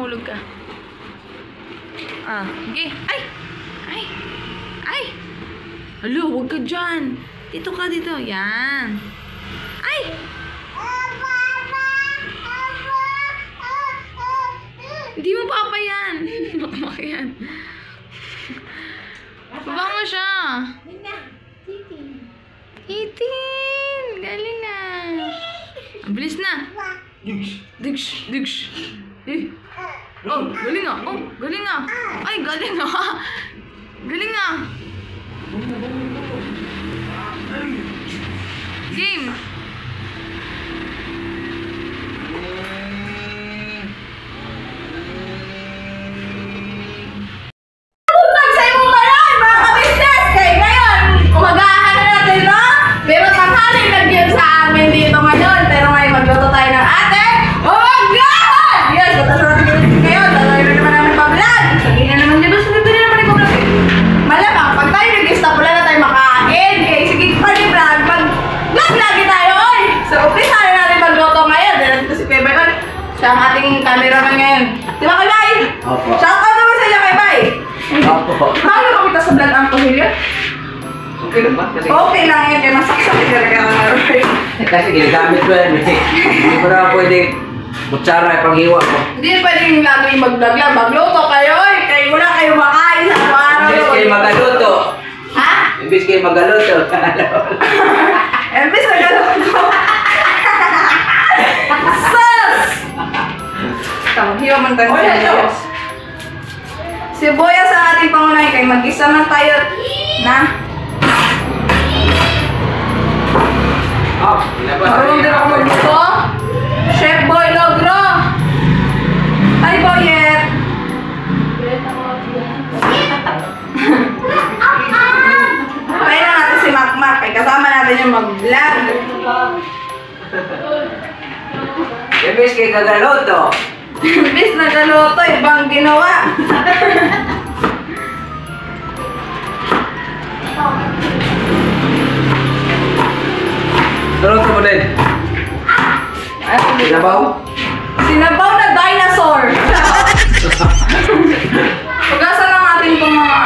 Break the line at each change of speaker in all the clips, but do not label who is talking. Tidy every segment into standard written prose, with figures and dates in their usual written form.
Mahulog ka. Okay. Ay! Ay! Ay! Alo, huwag ka dyan. Dito ka, dito. Yan. Ay! Hindi mo papa yan. Mama yan. Baba mo siya. Itin. Galing na. Ang bilis na. Digsh. Digsh. Oh, galing nga. Oh, galing nga. Ay, galing nga. Galing nga. Game. Siya ang ating cameraman ngayon. Di ba, Kay Bay?
Opo.
Shout out naman sa inyo, Kay Bay.
Opo.
Paano ko kita sa vlog ang Hilliard?
Okay lang ba?
Okay lang yan. Kaya masaksak talaga ang Hilliard.
Kasi ginagamit ko yan. Hindi ko na pwedeng kutsara ipanghiwa ko.
Hindi pwedeng lalo yung mag-vlog lang. Magluto kayo. Kayo muna kayo makain sa araw-araw.
Imbis kayo magaluto.
Ha?
Imbis kayo magaluto.
Imbis magaluto. Hiwa man tayo sibuyas. Sibuyas sa ating pangunay kay mag-isa man tayo na. Marunong din ako magluto. Chef Boy Logro. Hi Boyet. Kaya na natin si Makmak kay kasama natin yung mag-vlog.
Imbis kayo gagaluto.
Imbis na galuto, ibang ginawa.
Galuto mo din. Sinabaw?
Sinabaw na dinosaur. Hugasan lang natin itong mga...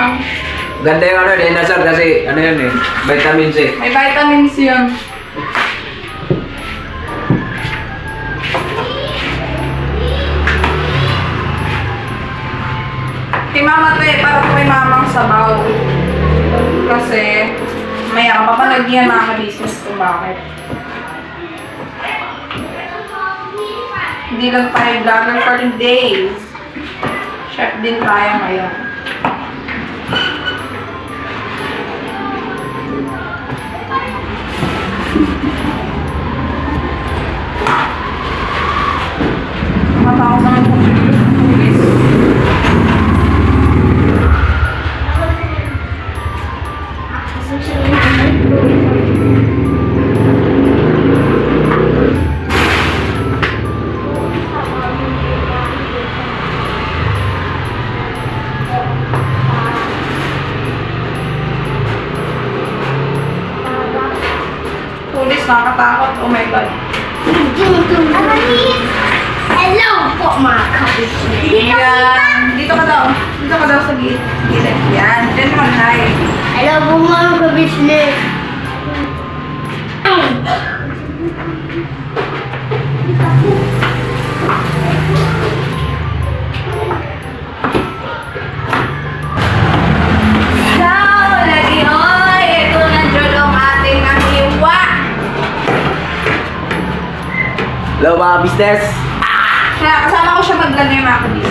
Ganda yung ano, dinosaur kasi ano yun eh, vitamin C.
May vitamins yun. Kay mama to eh, para po kay mamang sabaw. Kasi, maya kapapalagyan mga ka-business kung bakit. Hindi lang tayo vlogger for today. Chef din tayo ngayon. Matawag naman kung bilis. Pulis, nakakatakot. Oh my God.
Hello po mga kabisnes.
Yan. Dito ka daw. Dito ka daw sa gilid. Yan. Diyan naman, hi.
Hello po mga kabisnes.
Hello mga business.
Kaya kasama ko siya mag-vlog ngayon mga kabis.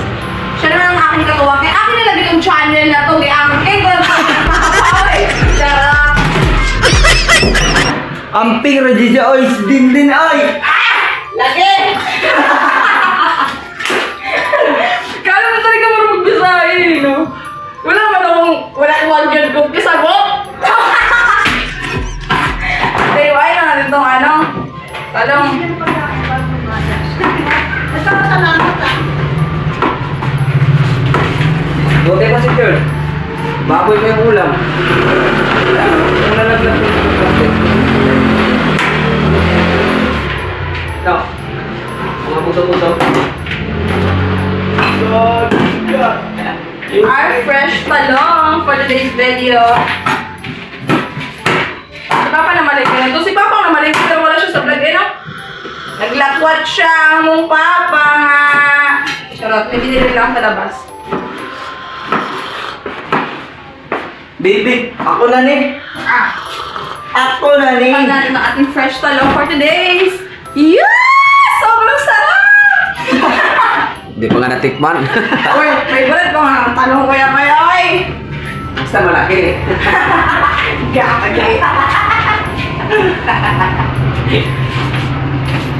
Siya naman ang aking katuwa. Kaya akin nilagay yung channel na to. Kaya ang cake ko na charot.
Amping Radija Oys din ay.
Lagi! Kala mo talaga marunong magbisahin, no? Wala naman akong, wala one yun kung kisabot. Daywain na natin itong ano. Talong.
Salamat ah.
Okay pa si Girl. Baboy pa yung ulam. Ang nalaglag ko yung plastic. Ito. Mga puto-puto.
Our fresh talong for today's video. Si Papa na maling na to. Si Papa na maling pero wala siya sa vlog. Eh, no? Naglakwat siya mong Papa nga. Charot, may binili lang sa labas.
Baby, ako na ni. Ako na ni.
Pag natin ang ating fresh talong for today's. Yes! Sobrang sarap!
Hindi pa nga natikman.
Uy, favorite ko nga ang talong ko yan kaya, oy!
Basta malaki.
Gagay.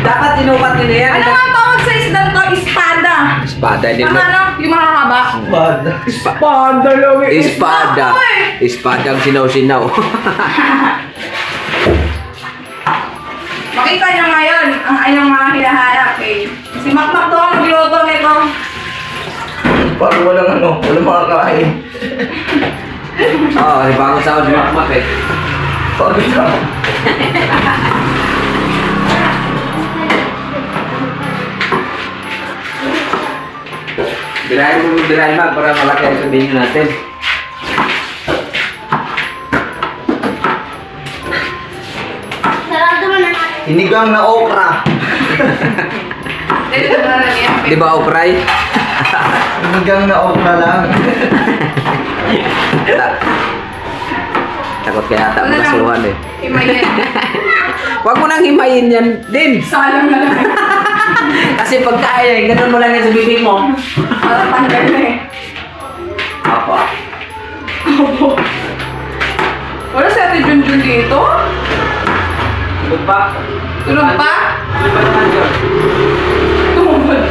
Dapat inupat nila yan.
Ano nga tawag sa isda to? Espada.
Espada din
Ano,
mo.
ano? Yung mahaba?
Espada.
Espada lang.
Espada. Espadang sinaw-sinaw.
Makita nyo ngayon ang inyong mga hinahanap eh. Si Makmak to ang magluto nito.
Parang walang makakain. Oo, di bago sa ako si Makmak eh. Pagod sa ako. Birahin mag para malaki ang sabihin natin.
Sarado mo na.
Inigang na okra.
Dito na lang yan.
Di ba okray? Inigang na okra lang. Takot kaya ata makasuhan eh.
Himayin.
Huwag mo nang himayin yan din.
Salang na lang.
Kasi pagkain, ganun mo lang yan sa bibig mo.
Para tanggal na eh.
Apa?
Opo. Wala si Ate Junjun dito?
Tulog pa?
Tulog pa?
Tulog pa naman yun.
Tumubod.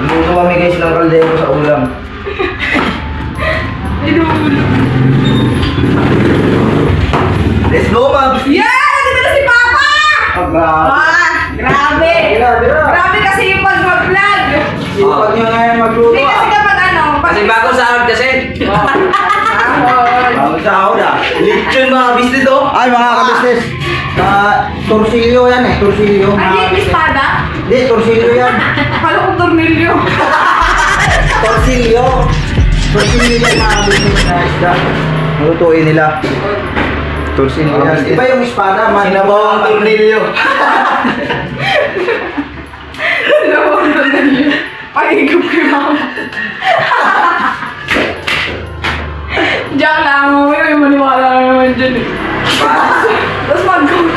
Nung mamigay silang kaldero sa ulam.
Tinubod.
Let's go, ma'am!
Yeah! Nandito na si Papa! Grabe! Grabe kasi yung pag-vlog!
Sipag nyo nga yan magluto.
Hindi kasi kapag ano...
Kasi bago sahod kasi.
Sahod.
Bago sa ako na. Lechon mga business to. Ay, mga kabisnes. Torsilyo yan eh. Torsilyo.
Ay, yung espada?
Hindi, torsilyo yan.
Akala ko tornilyo.
Torsilyo. Torsilyo yan mga business na isda. Malutuin nila. Torsilyo yan. Iba yung espada. Sinabawang tornilyo.
Sinabawang tornilyo. Pag-igop ko yung mama. Diyan lang, may maniwala na naman dyan eh. Tapos mag-comment,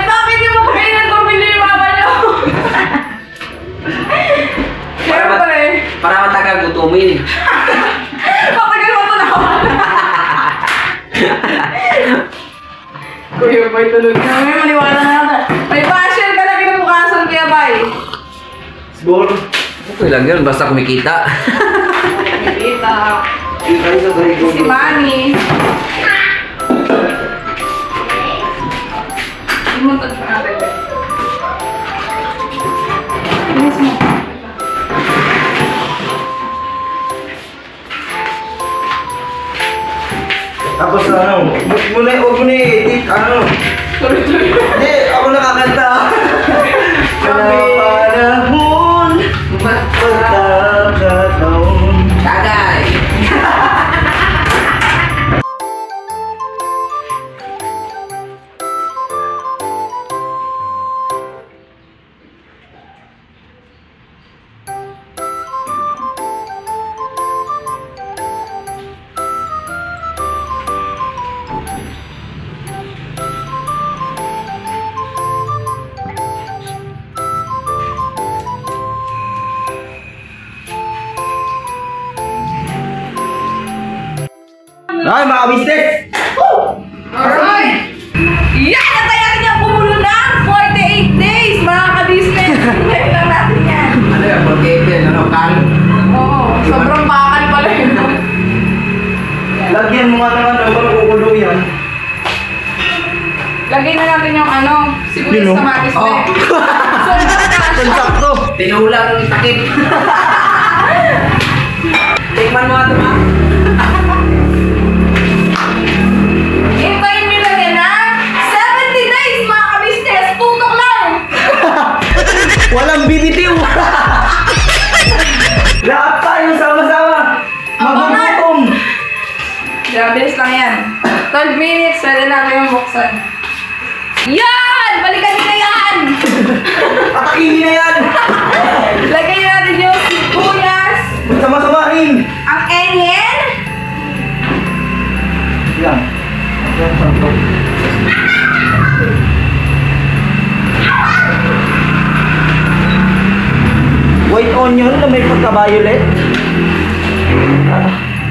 bakit yung mapakain ng tornilyo yung mama niyo? Siyempre.
Para matagal gutumin.
Matagal mo ito naman. Kuya, bay tulog na. May maniwala na natin. May passion ka na kinabukasan, Kuya Bay.
Siguro.
Okay lang yun, basta kumikita.
Kita.
Ay, sa barigo.
Si Manny. Imuntan pa natin. Inis mo.
Tapos ano, huwag mo na i-edit, ano.
Tuloy-tuloy.
Hindi, ako nakakanta. Panahon, magpagkakataon.
Tagay!
Ay, mga business!
Alright! Yan! Natay natin yung kumulo ng 48 days, mga ka-business! Ngayon lang natin yan.
Ano yan, pagkaitin, ano, kal?
Oo, sobrang bakal pala yun.
Lagyan mo nga naman ang kukulo yan.
Lagay na natin yung ano, sibuyas
Yun, oh.
kamatis na
Oh.
eh. Sobrang kasha.
Sakto!
Tinulang ng takip. Tikman mo ito, ma.
Hintayin nyo lang yan ha! 70 days, mga ka-business! Tutok lang!
Walang bibitiw!
Mabilis lang yan. 12 minutes, pwede natin yung buksan. Yan! Balikan nyo na yan!
Atakihin na yan!
Lagay natin yung sibuyas,
Sama-samahin!
ang onion,
Yan. Yan, sampo. White onion na may pagka-violet.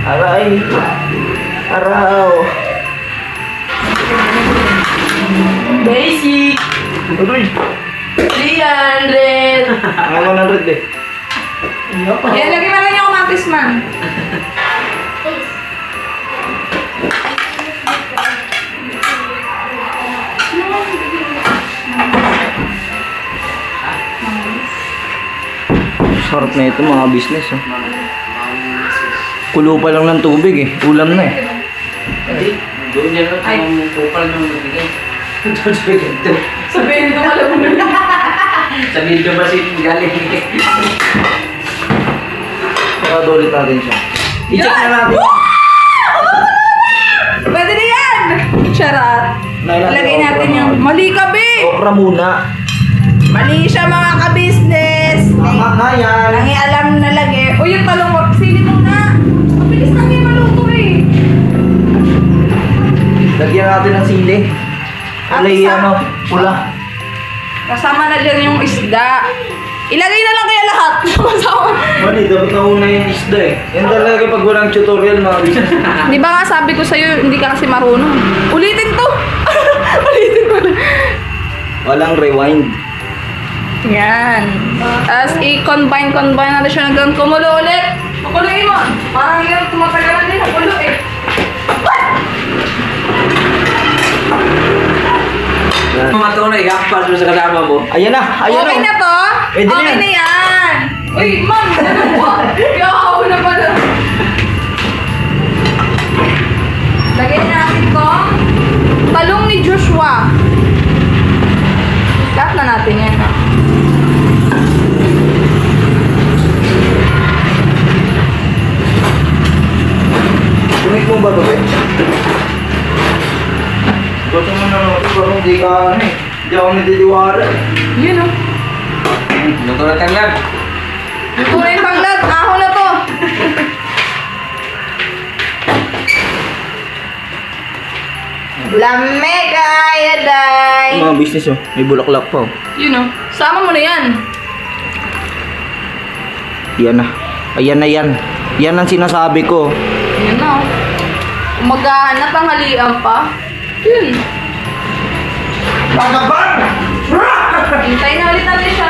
Aray. Araw.
basic,
Aray.
300.
Ang 100 eh.
Yan, lagay mo lang yung kamatis, man.
Sarap na ito mga business. Oh. Kulo pa lang ng tubig eh. Ulam na eh.
Doon yan lang ang kupal ng magbigay.
Sabihin ko alam mo na.
Sa video ba si galing?
Saka ulit natin siya. I-check na natin.
Pwede na yan! Charot. Ilagay natin yung... Mali ka, be!
Okra muna.
Mali siya, mga ka-business.
Tama na yan.
Nangialam na lagi. O yung talong mo, sili mo na. Mabilis na ngayon maluto eh.
Lagyan natin ng sili. Alay ano, pula.
Kasama na dyan yung isda. Ilagay na lang kaya lahat.
Mali, dapat na una yung isda eh. Yan talaga pag walang tutorial mga business.
Di ba nga sabi ko sa'yo, hindi ka kasi marunong. Ulitin to. Ulitin ko na.
Walang rewind.
Yan. Tapos i-combine natin siya hanggang kumulo ulit. Makuloy mo. Parang yan, tumatagal na din. Makulo eh.
Mga tunay, gapas mo sa kasama mo.
Ayan na, ayan
Okay
na.
na to?
Pwede na
Okay
yan.
na yan. Uy, man, ano po? Yaw na pala. Lagyan natin to. Talong ni Joshua. Lahat na natin yan.
Tumik mo ba ito eh? Gusto mo na naman ito, parang hindi ka ano eh. Hindi ako natitiwala eh.
Yun o.
Luto na tanglad.
Ito na yung tanglad. Aho na to. Lame kaya day.
Mga business oh, may bulaklak pa oh.
Yun o. Sama mo na yan.
Yan na. Ayan na yan. Yan ang sinasabi ko.
Yun na o. Kung maghahanap ang halian pa. Yun.
Tagabang!
Hintayin na ulit natin siya.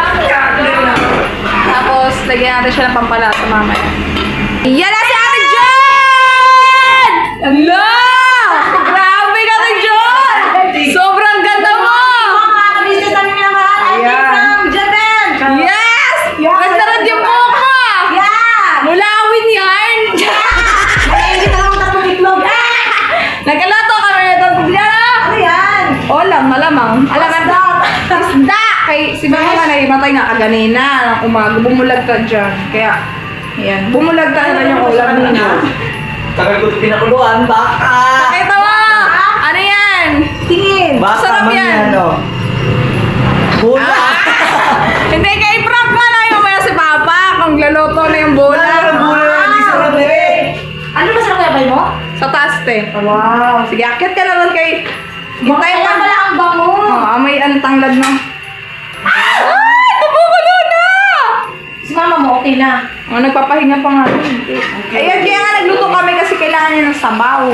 Tapos, lagyan natin siya ng pampalasa mamaya. Yan na si Ate John! Ala! Grabe ka, Ate John! Sobrang ganda mo!
Business namin minamahal. I'm from Japan.
Yes! Ganda rin yung buhok mo!
Yeah!
Mulawin yarn!
Nakaingit na lang tatlong itlog.
Nagkalato kami na itong tignan.
Ano yan?
O lang, malamang. Alam ka isda! Kay si Mama nga naimatay nga kaganina ng umaga. Bumulag ka dyan. Kaya, ayan. Bumulag ka na yung ulam nila.
Tagal ko ito pinakuluan, baka!
Pakita mo! Ano yan? Tingin.
Baka
Sarap
man
yan.
oh. Bula!
Hindi, kay prank ka na yung maya si Papa. Kung laloto na yung bola.
Bula! Hindi sarap eh!
Ano ba sa kaya mo?
Sa taas, te.
Wow.
Sige, akit ka na lang kay...
Kaya pala ang bango.
Oo, may antanglad na. Ay! Nabubulo na!
Si mama mo, okay na.
Oh, nagpapahinga pa nga. Ayan, kaya nga nagluto kami kasi kailangan niya ng sabaw.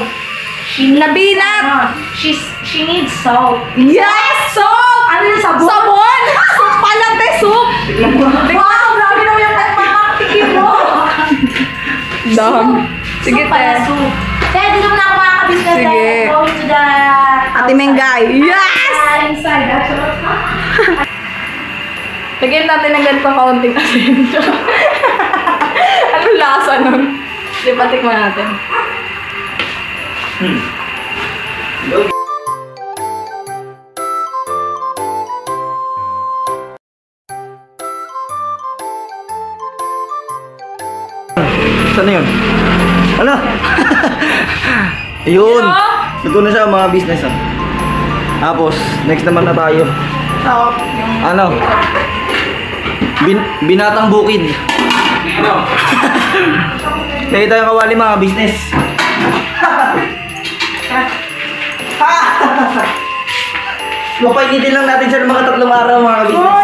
Labinat!
She needs salt.
Yes! Soup!
Ano yung sabon?
Sabon! Soup pala, te! Soup!
Wow, grabe naman yung pagpapatikim mo.
Daham. Sige,
Soup pala,
te.
soup. Kaya dito mo na ako makaka-business.
Sige.
Going to the...
Ate Mengay. Yes!
Inside.
Lagyan natin ng ganito kaunting asin. Anong lasa nun? Lipatik mo natin.
Saan na yun? Ano? Ayun.
Yun, oh.
Luto na siya mga business ah. Tapos, next naman na tayo. Ano? Binatang bukid. Kaya tayong kawali mga business. Mapainitin lang natin siya ng mga 3 araw mga business.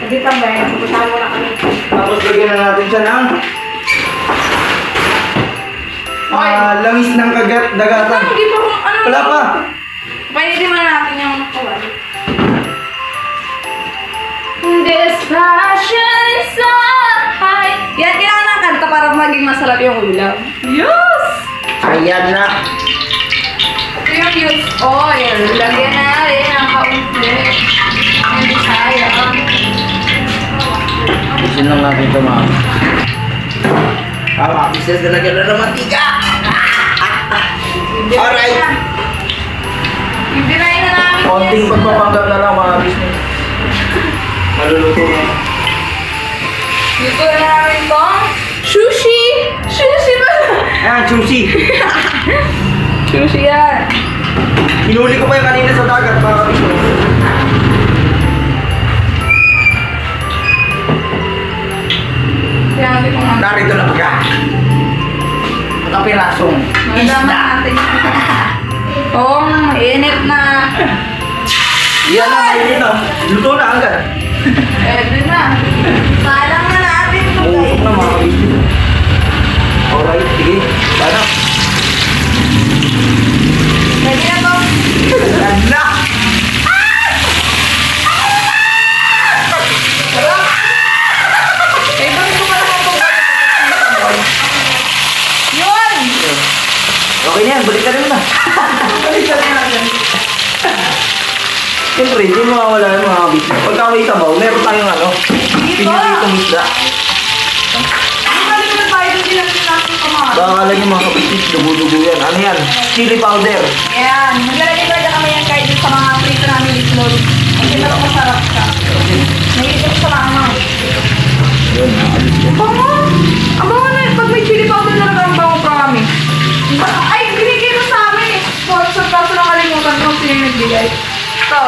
Hindi pa ba? Pupuntahan mo na kami.
Tapos lagyan na natin siya ng langis ng dagatan.
Hindi pa kung ano.
Wala pa.
Painitin mo na natin yung kawali. This passion is so high. Yan, kailangan ng kanta para maging masarap yung ulam. Yes!
Ayan na.
Ito yung used oil. Lagyan natin ang kaunti. Hindi sayang.
Isin lang natin ito mga. Mga business na lagyan na ng mantika. Alright.
Ibirayin na namin yan.
Konting pagpapanggap na lang mga business. Maluluto na.
Dito na namin itong sushi! Sushi ba?
Ayan, sushi.
Sushi yan.
Hinuli ko pa yung kanina sa dagat mga business.
Kaya natin kung ano.
Narito na pagka. Kapirasong
Malalaman natin. Oo, mainit na.
Yan na, mainit na. Luto na agad.
Pwede na. Salang na natin ito
Uusok na mga business. Alright, sige. Sana.
Pwede na to.
Yan na.
Eh, bakit ko pala ito? Yun!
Okay na yan, balik ka rin na.
Balik ka na natin.
Siyempre, hindi mo mawala yung mga business. Pagka may sabaw, meron tayong ano. Pinitong isda.
Balik na tayo din natin natin kumain.
Baka lang yung mga business, dugo-dugo yan. Ano yan? Chili powder.
Ayan, maglalagay talaga kami yan kahit sa mga prito namin itlog. Kasi mas masarap siya. Naiisip sa langaw.
Yun, nakalis ko.
Bango! Ang bango na pag may chili powder na ang bango promise. Ay, binigay mo sa amin eh. Sponsor kaso nakalimutan ko sino yung nagbigay. Ito.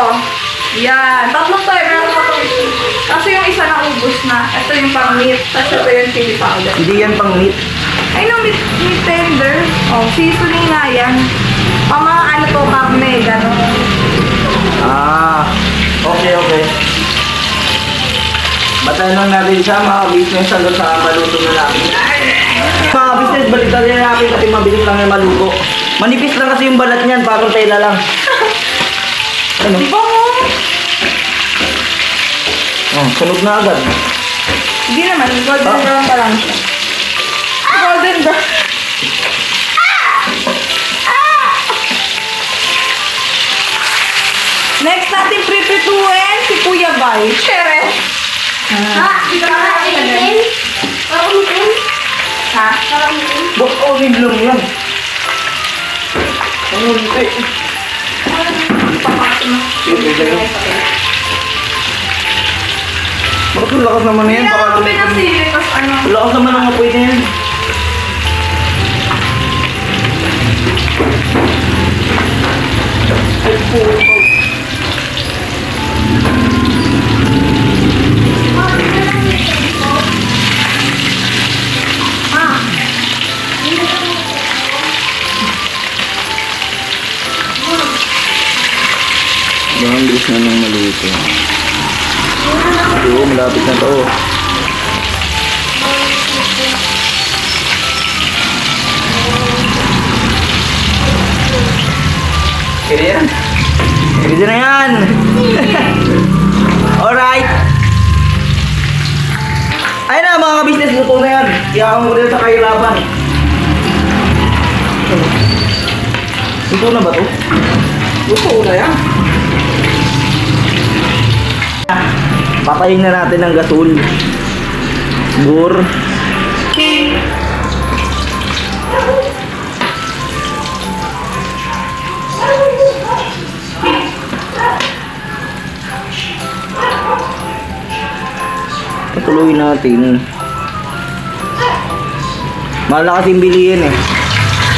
Yan. Tatlong tayo. Meron pa ito. Kasi yung isa na ubus na. Ito yung pang meat. Tapos ito yung chili powder.
Hindi yan pang meat.
Ay no, meat tender. Oh, seasoning nga yan. Pang mga ano to, karne. Gano'n.
Ah, okay, okay. Batayan lang natin siya, mga business, hanggang sa maluto na natin. Mga business, balitan na natin kasi mabilis lang yung maluto. Manipis lang kasi yung balat niyan, parang tela lang. Ano?
Bango!
Oh, sunog na agad.
Hindi naman, golden brown pa lang siya. Golden brown. Next natin pripituin si Kuya Bay. Chere.
Dito ka na itin. Parang itin.
Ha?
Parang itin.
Bok, olive lang yan. Ano ito eh? Bakit ang lakas naman na yan?
Hindi
Baka
na ako
lumipin.
pinasili. Tapos ano?
Lakas naman ang apoy na yan. Ay po. Baka bilis na nang maluto. Oo, malapit na to. Kaya yan. Ready na yan. Alright. Ayun na mga business, luto na yan. Iyakan ko rin sa kahirapan. Luto na ba to? Luto na yan. Patayin na natin ang gasol. Bur. Patuloy natin. Mahal na kasing bilihin eh.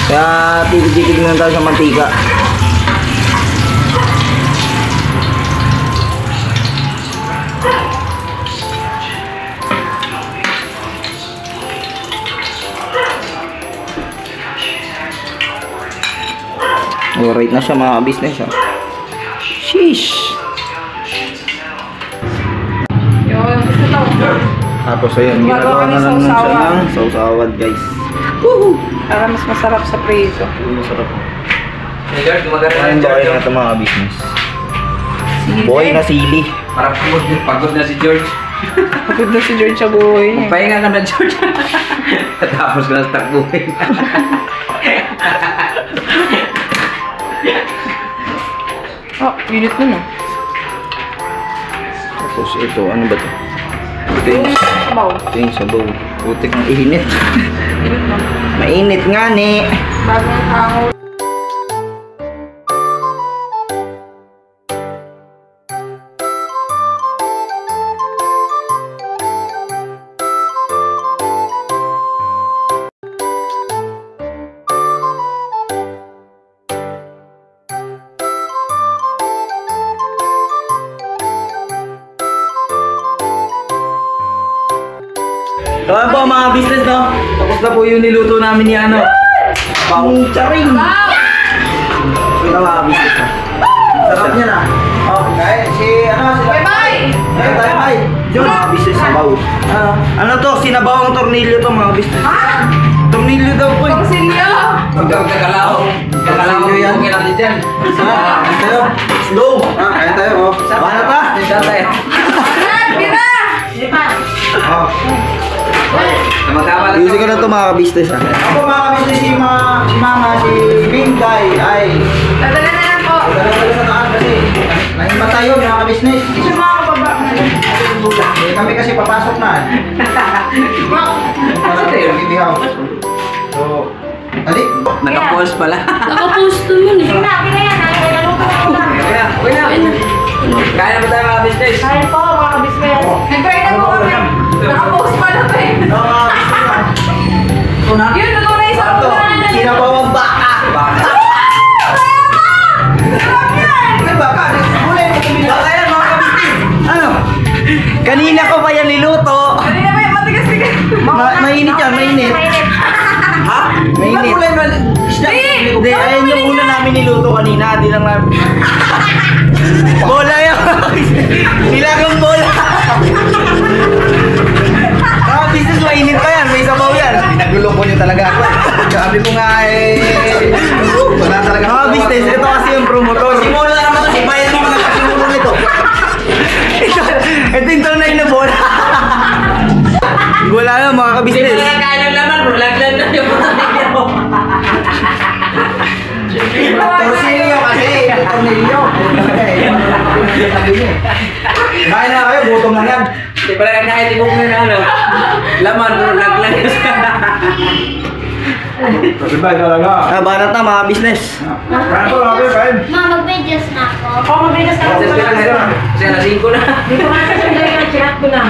Kaya tipid-tipid lang tayo sa mantika. Alright na siya mga business, ha. Sheesh.
Yun, gusto to.
Tapos ayan,
Gumagawa
ginagawa na
kami
lang siya
sausawan.
ng sausawan, guys.
Para mas masarap sa preso.
Masarap.
Ni George, gumagana
Kain
ng
ba
George.
kayo na ito mga business? Boy na sili.
Parang pagod na si George.
Kapag na si George sa buhay niya.
Pahinga ka na, George. Tapos ka na takbuhin.
Oh, unit mo na.
Tapos ito, ano ba ito? Ito
Yung
yung
sabaw.
sabaw. Putik ang init.
Unit mo.
Mainit nga ni.
Bagong hango.
So ano po mga business, no? Tapos na po yung niluto namin ni ano. Pang charing. Ito mga business, no? Sarap niya na. Okay, si ano si
Bye-bye!
Bye-bye. Yun mga business, sabaw. Ano to? Sinabaw ang tornilyo to mga business.
Ha?
Tornilyo daw po.
Pangsilyo!
Huwag kang kakalaw. Kakalaw
Sige yan.
mo natin dyan.
Kain tayo. Slow. Kain tayo, oh. Wala ta?
Tatay.
Pira!
Oh.
Tama-tama lang.
Ayusin ko na to mga business, ha? Ako mga business, si Mama, si Bingay, ay
Dadala na lang po.
dala-dala sa taas kasi nahimba tayo mga business.
Siya mga kababa na.
Eh, kami kasi papasok na. Pasok tayo, ibihaw. So, ali.
Naka-pause pala.
Nakapost naman eh.
Kuya. Kaya na ba tayo mga business?
Nag-try na po kami. Nakapost pa na to eh.
Mga business. Ito na.
Yun, luto na isang
Ito,
ulan na.
sinabawang baka. May baka. Baka yan mga business. Ano? Kanina ko pa yan niluto.
Kanina ba yung matigas-tigas?
Mainit yan, mainit. Ha? Mainit. Hindi, ayun yung una namin niluto kanina. Di lang namin. Bola yan. Nilagang bola. Mga business, mainit pa yan. May sabaw yan. Pinagulo ko nyo talaga ako. Sabi ko nga wala talaga. Mga business, ito kasi yung promotor. Simula naman ito. Si Bayan naman nagkasimulo nito. Ito yung tunay na bola. Wala na mga kabisnes.
Hindi mo na kaya ng laman, bro. Laglag na yung puto ninyo.
Torsilyo kasi. Tornilyo. Kain na kayo, gutom na yan.
Di pala kahit ibog na ano. Laman, bro. Laglag.
Bye talaga. Banat na mga business.
Ma, mag-videos na ako.
Oh, mabigas na ako.
Kasi alas 5 na.
Dito nga sa sandali ng chat ko na.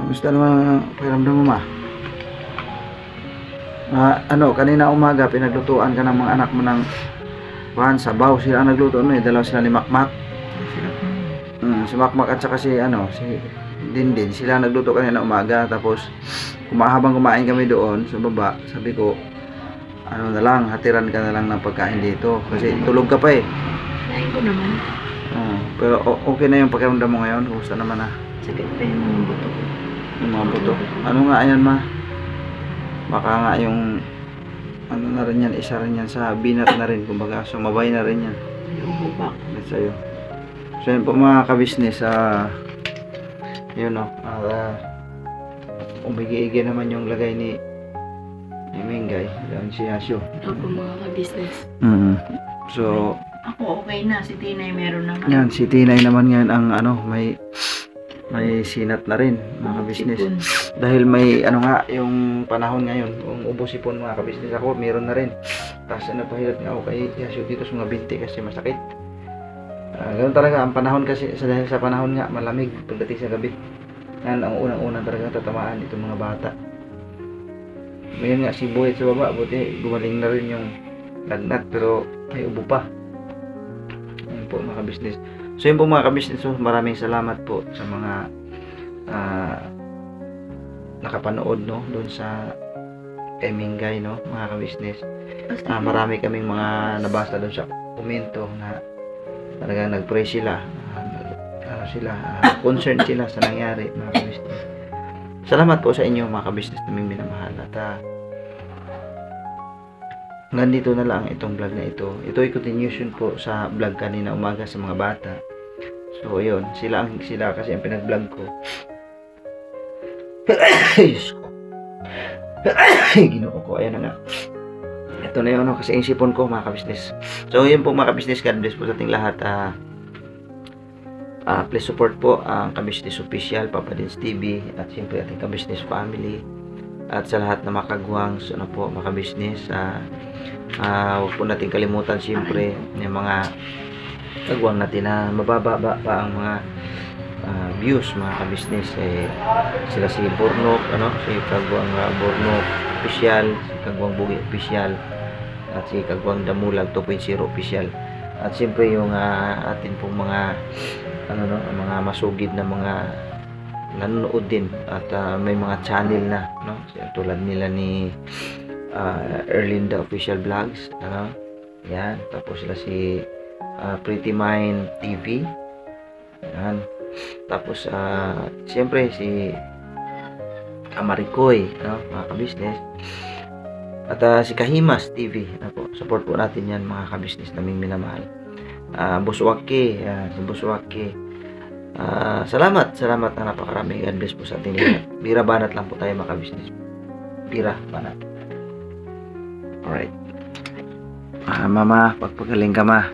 Gusto naman pakiramdam mo, ma? Kanina umaga, pinaglutuan ka ng mga anak mo ng sabaw. Sila ang nagluto, dalawa sila ni Makmak. Si Makmak at saka si Dindin. Sila ang nagluto kanina umaga. Tapos, habang kumain kami doon sa baba, sabi ko, hatiran ka na lang ng pagkain dito. Kasi tulog ka pa eh.
Ay ko naman.
Pero okay na yung pakiramdam mo ngayon? Kumusta naman na?
Sakit pa yung mga buto ko.
Yung mga buto. Ano nga ayan, ma? Baka nga yung na rin yan, isa rin yan sa binat na rin, kumbaga sumabay na rin yan.
Yung bubak.
Sa'yo. So yun po mga kabisnes, umigi-igi naman yung lagay ni Mingay, yan si Yasyo.
Opo mga ka-business.
So,
Ako okay na, si Tinay meron naman.
yan, si Tinay naman ngayon ang may sinat na rin mga kabisnes. Dahil may yung panahon ngayon, kung ubos-ipon mga kabisnes, ako meron na rin. Tapos pahilat nga ako kay Yasyo dito sa mga binti kasi masakit. Ganun talaga ang panahon kasi, dahil sa panahon nga malamig pagdating sa gabi. Yan ang unang-unang talaga tatamaan itong mga bata. Ngayon nga si Boy sa baba, buti gumaling na rin yung lagnat pero may ubo pa. Yan po mga kabisnes. So yun po mga kabisnes, maraming salamat po sa mga nakapanood doon sa Mingay mga kabisnes. Marami kaming mga nabasa doon sa komento na talagang nag-pray sila, concerned sila sa nangyari mga kabisnes. Salamat po sa inyo mga kabisnes naming minamahal at hanggang dito na lang itong vlog na ito. Ito ay continuation po sa vlog kanina umaga sa mga bata. So yun, sila kasi ang pinag-vlog ko. Ginoo ko, ayan na nga. Ito na yun kasi yung sipon ko mga kabisnes. So yun po mga kabisnes, God bless po sa ating lahat. Please support po ang Kabisnes Official, Papa Dins TV, at siyempre ating Kabisnes family. At sa lahat na makagwang, po mga kabisnes, huwag po natin kalimutan siyempre yung mga kagwang natin na mababa pa ang mga views mga kabisnes. Sila si Bornok, si Kagwang Bornok Official, si Kagwang Bugi Official, at si Kagwang Damulag 2.0 Official. At siyempre yung atin pong mga mga masugid na mga nanonood din at may mga channel na tulad nila ni Erlinda Official Vlogs, yan, tapos sila si Pretty Mind TV, yan, tapos siyempre si Amarikoy, mga kabisnes, at si Kahimas TV, support po natin yan mga kabisnes naming minamahal. Buswaki, si Buswaki, salamat na napakarami. God bless po sa ating lahat. Bira banat lang po tayo mga kabisnes. Bira banat. Alright. Mama, pagpagaling ka ma.